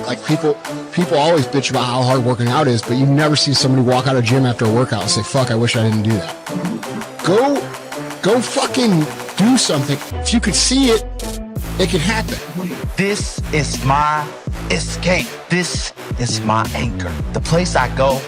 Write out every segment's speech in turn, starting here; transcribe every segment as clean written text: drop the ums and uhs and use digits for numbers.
Like people always bitch about how hard working out is, but you never see somebody walk out of gym after a workout and say, fuck, I wish I didn't do that. Go fucking do something. If you could see it, it can happen. This is my escape. This is my anchor. The place I go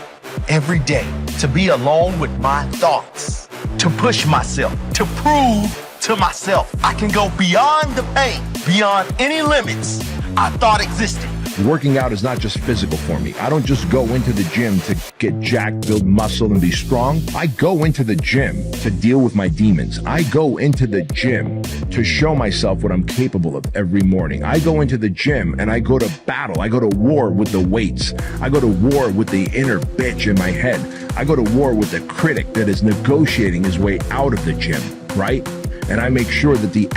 every day to be alone with my thoughts, to push myself, to prove to myself I can go beyond the pain, beyond any limits I thought existed. Working out is not just physical for me. I don't just go into the gym to get jacked, build muscle, and be strong. I go into the gym to deal with my demons. I go into the gym to show myself what I'm capable of every morning. I go into the gym and I go to battle. I go to war with the weights. I go to war with the inner bitch in my head. I go to war with the critic that is negotiating his way out of the gym, right? And I make sure that the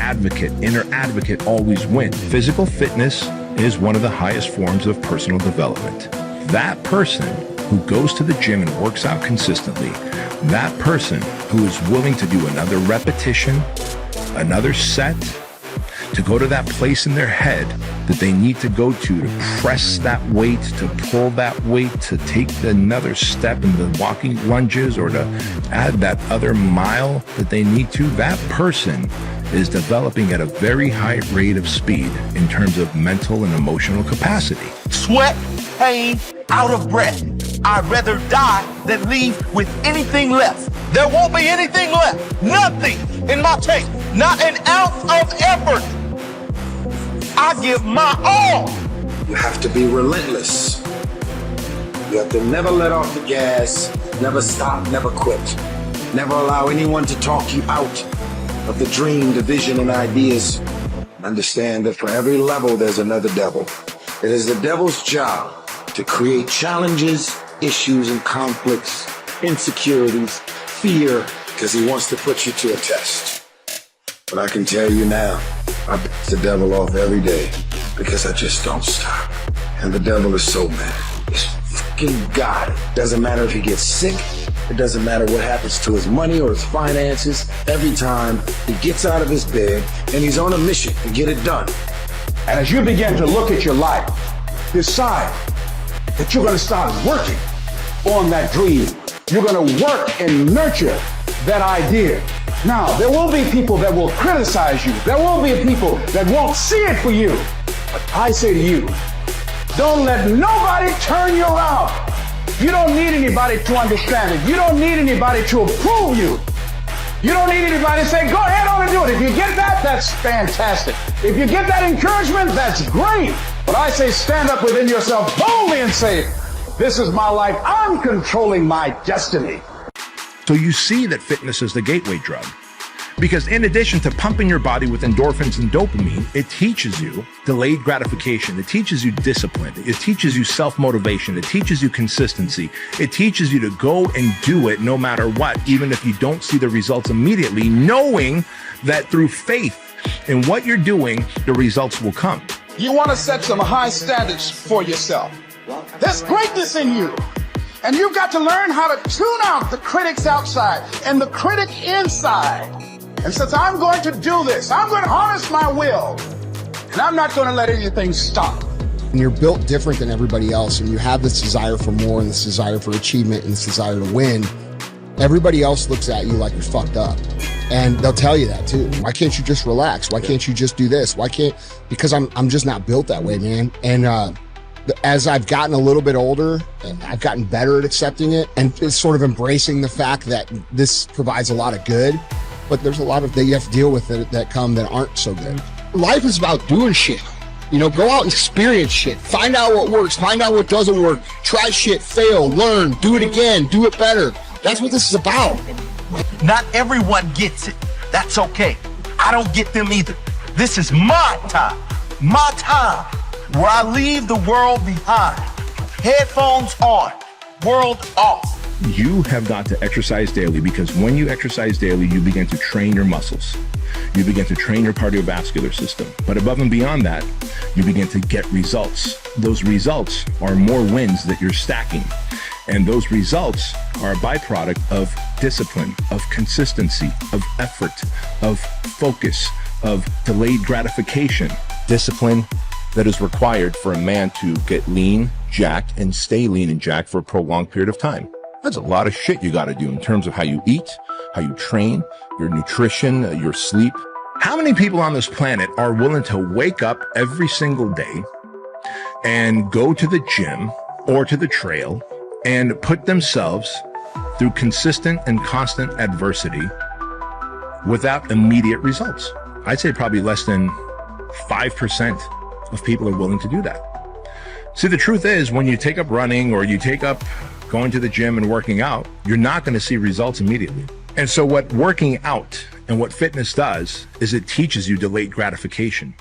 inner advocate always wins. Physical fitness is one of the highest forms of personal development. That person who goes to the gym and works out consistently, that person who is willing to do another repetition, another set, to go to that place in their head that they need to go to press that weight, to pull that weight, to take another step in the walking lunges, or to add that other mile that they need to, that person is developing at a very high rate of speed in terms of mental and emotional capacity. Sweat, pain, out of breath. I'd rather die than leave with anything left. There won't be anything left. Nothing in my tank. Not an ounce of effort. I give my all. You have to be relentless. You have to never let off the gas, never stop, never quit. Never allow anyone to talk you out of the dream, the vision, and ideas. Understand that for every level, there's another devil. It is the devil's job to create challenges, issues, and conflicts, insecurities, fear, because he wants to put you to a test. But I can tell you now, I piss the devil off every day because I just don't stop. And the devil is so mad. He's fucking got it. Doesn't matter if he gets sick. It doesn't matter what happens to his money or his finances. Every time he gets out of his bed and he's on a mission to get it done. And as you begin to look at your life, decide that you're going to start working on that dream. You're going to work and nurture that idea. Now, there will be people that will criticize you. There will be people that won't see it for you. But I say to you, don't let nobody turn you around. You don't need anybody to understand it. You don't need anybody to approve you. You don't need anybody to say, go ahead on and do it. If you get that, that's fantastic. If you get that encouragement, that's great. But I say stand up within yourself boldly and say, this is my life. I'm controlling my destiny. So you see that fitness is the gateway drug. Because in addition to pumping your body with endorphins and dopamine, it teaches you delayed gratification. It teaches you discipline. It teaches you self-motivation. It teaches you consistency. It teaches you to go and do it no matter what, even if you don't see the results immediately, knowing that through faith in what you're doing, the results will come. You want to set some high standards for yourself. There's greatness in you. And you've got to learn how to tune out the critics outside and the critic inside. And since I'm going to do this, I'm going to harness my will. And I'm not going to let anything stop. And you're built different than everybody else, and you have this desire for more and this desire for achievement and this desire to win. Everybody else looks at you like you're fucked up. And they'll tell you that too. Why can't you just relax? Why can't you just do this? Why can't, because I'm just not built that way, man. And as I've gotten a little bit older, I've gotten better at accepting it and it's sort of embracing the fact that this provides a lot of good, but there's a lot of that you have to deal with that come that aren't so good. Life is about doing shit. You know, go out and experience shit. Find out what works. Find out what doesn't work. Try shit, fail, learn, do it again, do it better. That's what this is about. Not everyone gets it. That's okay. I don't get them either. This is my time, where I leave the world behind. Headphones on, world off. You have got to exercise daily, because when you exercise daily, you begin to train your muscles. You begin to train your cardiovascular system. But above and beyond that, you begin to get results. Those results are more wins that you're stacking. And those results are a byproduct of discipline, of consistency, of effort, of focus, of delayed gratification. Discipline that is required for a man to get lean, jacked, and stay lean and jacked for a prolonged period of time. That's a lot of shit you got to do in terms of how you eat, how you train, your nutrition, your sleep. How many people on this planet are willing to wake up every single day and go to the gym or to the trail and put themselves through consistent and constant adversity without immediate results? I'd say probably less than 5% of people are willing to do that. See, the truth is, when you take up running or you take up going to the gym and working out, you're not going to see results immediately. And so what working out and what fitness does is it teaches you delayed gratification.